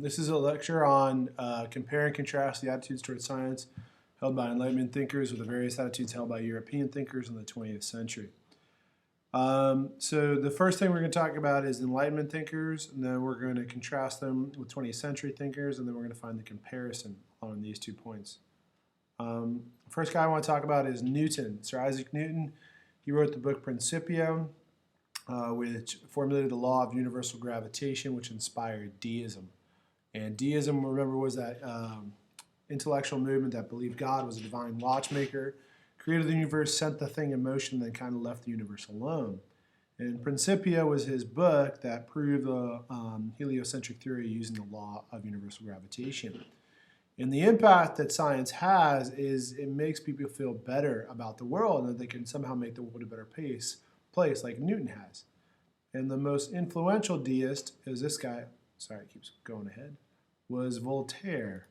This is a lecture on compare and contrast the attitudes towards science held by Enlightenment thinkers with the various attitudes held by European thinkers in the 20th century. So the first thing we're going to talk about is Enlightenment thinkers, and then we're going to contrast them with 20th century thinkers, and then we're going to find the comparison on these 2 points. First guy I want to talk about is Newton, Sir Isaac Newton. He wrote the book Principia, which formulated the law of universal gravitation, which inspired deism. And deism, remember, was that intellectual movement that believed God was a divine watchmaker, created the universe, sent the thing in motion, then kind of left the universe alone. And Principia was his book that proved the heliocentric theory using the law of universal gravitation. And the impact that science has is it makes people feel better about the world and that they can somehow make the world a better place like Newton has. And the most influential deist is this guy, sorry, it keeps going ahead, was Voltaire.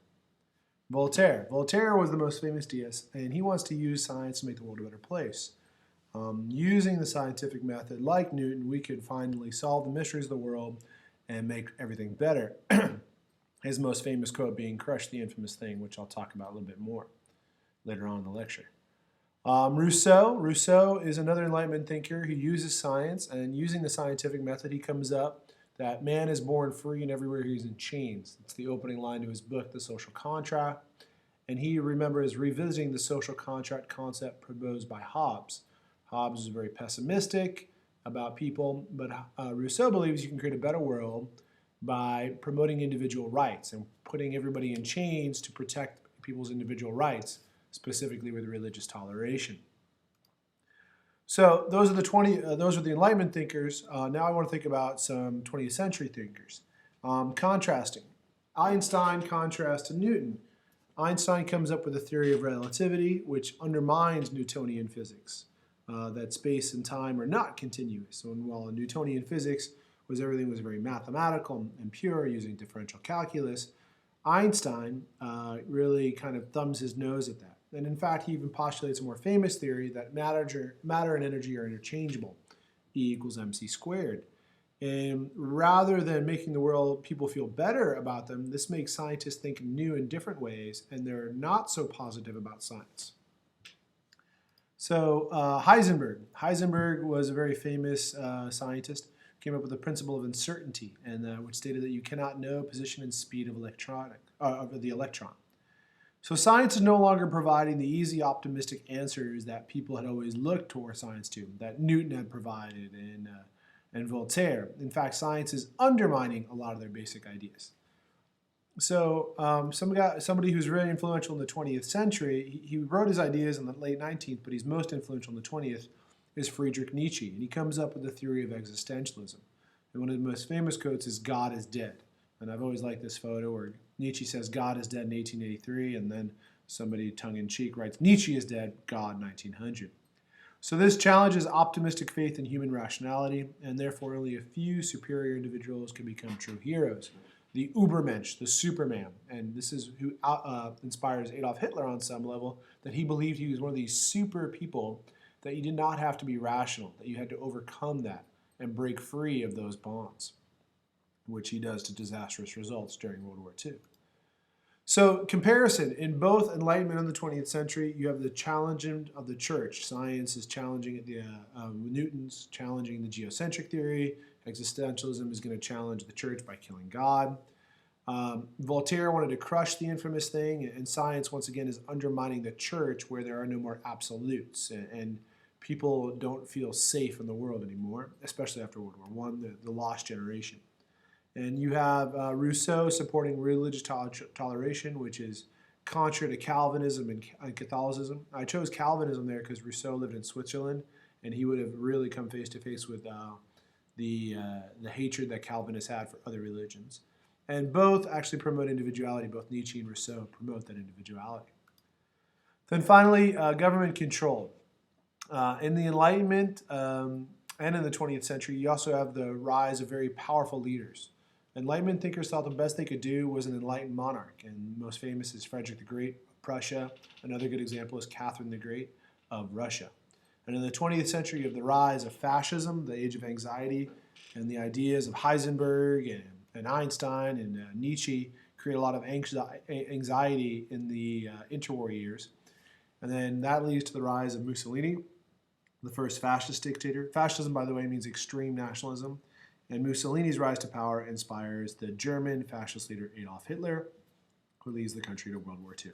Voltaire was the most famous deist, and he wants to use science to make the world a better place. Using the scientific method, like Newton, we could finally solve the mysteries of the world and make everything better. His most famous quote being, "Crush the infamous thing," which I'll talk about a little bit more later on in the lecture. Rousseau is another Enlightenment thinker who uses science, and using the scientific method, he comes up that man is born free and everywhere he's in chains. It's the opening line to his book, The Social Contract. And he, remember, is revisiting the social contract concept proposed by Hobbes. Hobbes was very pessimistic about people, but Rousseau believes you can create a better world by promoting individual rights and putting everybody in chains to protect people's individual rights, specifically with religious toleration. So those are the Enlightenment thinkers. Now I want to think about some 20th century thinkers. Contrasting. Einstein contrasts to Newton. Einstein comes up with a theory of relativity which undermines Newtonian physics, that space and time are not continuous. So while in Newtonian physics everything was very mathematical and pure using differential calculus, Einstein really kind of thumbs his nose at that. And in fact, he even postulates a more famous theory that matter and energy are interchangeable, E equals mc squared. And rather than making the world people feel better about them, this makes scientists think new in different ways, and they're not so positive about science. So Heisenberg was a very famous scientist, came up with the principle of uncertainty, and which stated that you cannot know position and speed of the electron. So science is no longer providing the easy, optimistic answers that people had always looked toward science to, that Newton had provided and Voltaire. In fact, science is undermining a lot of their basic ideas. So somebody who's really influential in the 20th century, he wrote his ideas in the late 19th, but he's most influential in the 20th, is Friedrich Nietzsche. And he comes up with the theory of existentialism. And one of the most famous quotes is, "God is dead." And I've always liked this photo where Nietzsche says God is dead in 1883, and then somebody tongue-in-cheek writes, "Nietzsche is dead, God 1900. So this challenges optimistic faith in human rationality, and therefore only a few superior individuals can become true heroes. The Ubermensch, the Superman, and this is who inspires Adolf Hitler on some level, that he believed he was one of these super people, that you did not have to be rational, that you had to overcome that and break free of those bonds, which he does to disastrous results during World War II. So comparison, in both Enlightenment and the 20th century, you have the challenging of the church. Science is challenging Newton's challenging the geocentric theory. Existentialism is going to challenge the church by killing God. Voltaire wanted to crush the infamous thing, and science once again is undermining the church where there are no more absolutes, and people don't feel safe in the world anymore, especially after World War I, the lost generation. And you have Rousseau supporting religious toleration, which is contrary to Calvinism and Catholicism. I chose Calvinism there because Rousseau lived in Switzerland, and he would have really come face to face with the hatred that Calvinists had for other religions. And both actually promote individuality. Both Nietzsche and Rousseau promote that individuality. Then finally, government control. In the Enlightenment and in the 20th century, you also have the rise of very powerful leaders. Enlightenment thinkers thought the best they could do was an enlightened monarch, and most famous is Frederick the Great of Prussia. Another good example is Catherine the Great of Russia. And in the 20th century, you have the rise of fascism, the age of anxiety, and the ideas of Heisenberg and and Einstein and Nietzsche create a lot of anxiety in the interwar years. And then that leads to the rise of Mussolini, the first fascist dictator. Fascism, by the way, means extreme nationalism. And Mussolini's rise to power inspires the German fascist leader Adolf Hitler, who leads the country to World War II.